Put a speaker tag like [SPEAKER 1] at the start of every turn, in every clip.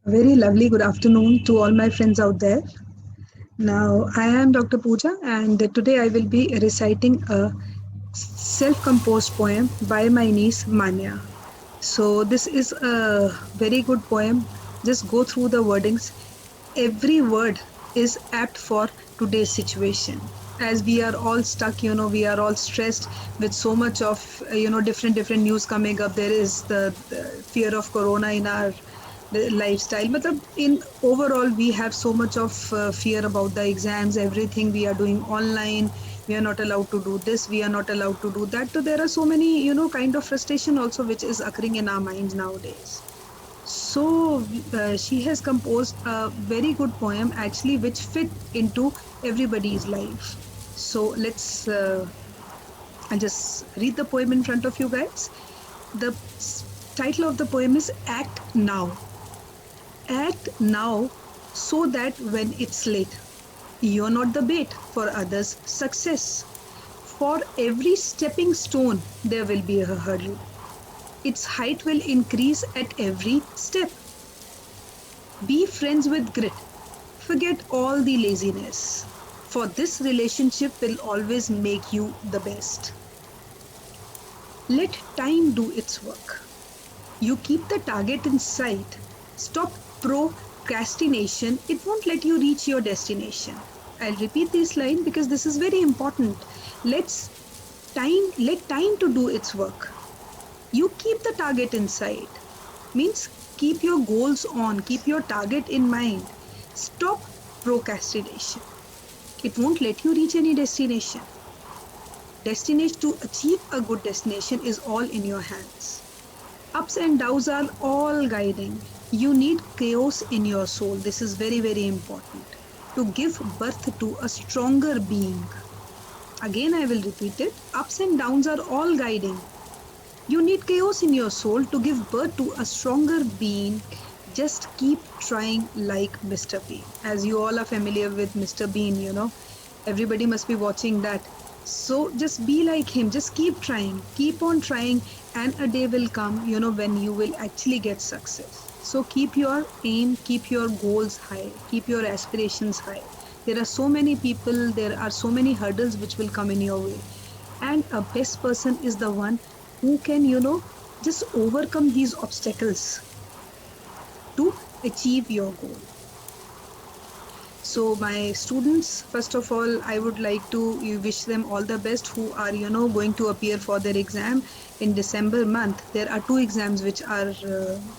[SPEAKER 1] A very lovely good afternoon to all my friends out there. Now, I am Dr. Pooja, and today I will be reciting a self composed poem by my niece Manya. So, this is a very good poem. Just go through the wordings. Every word is apt for today's situation. As we are all stuck, we are all stressed with so much of, different news coming up. There is the fear of corona in our lifestyle. But in overall, we have so much of fear about the exams, everything we are doing online. We are not allowed to do this. We are not allowed to do that. So there are so many, kind of frustration also which is occurring in our minds nowadays. So she has composed a very good poem actually, which fit into everybody's life. So I'll just read the poem in front of you guys. The title of the poem is Act Now. Act now so that when it's late, you're not the bait for others' success. For every stepping stone, there will be a hurdle. Its height will increase at every step. Be friends with grit. Forget all the laziness. For this relationship will always make you the best. Let time do its work. You keep the target in sight. Stop procrastination. It won't let you reach your destination. I'll repeat this line because this is very important. Let time to do its work. You keep the target in sight. Means keep your goals on, keep your target in mind. Stop procrastination. It won't let you reach any destination. Destination to achieve a good destination is all in your hands. Ups and downs are all guiding. You need chaos in your soul. This is very, very important to give birth to a stronger being. Again, I will repeat it. Ups and downs are all guiding. You need chaos in your soul to give birth to a stronger being. Just keep trying like Mr. Bean. As you all are familiar with Mr. Bean, everybody must be watching that. So just be like him. Just keep on trying, and a day will come, when you will actually get success. So keep your aim, keep your goals high, keep your aspirations high. There are so many people, there are so many hurdles which will come in your way. And a best person is the one who can, just overcome these obstacles to achieve your goal. So my students, first of all, I would like to wish them all the best who are, going to appear for their exam in December month. There are two exams which are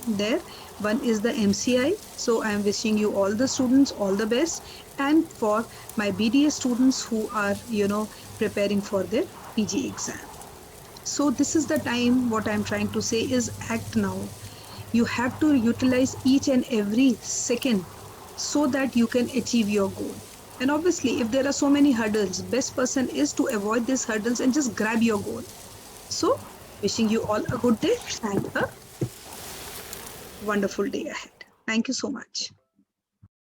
[SPEAKER 1] there. One is the MCI. So I am wishing you all the students all the best. And for my BDS students who are, preparing for their PG exam. So this is the time. What I'm trying to say is act now. You have to utilize each and every second so that you can achieve your goal. And obviously, if there are so many hurdles, best person is to avoid these hurdles and just grab your goal. So wishing you all a good day and a wonderful day ahead. Thank you so much.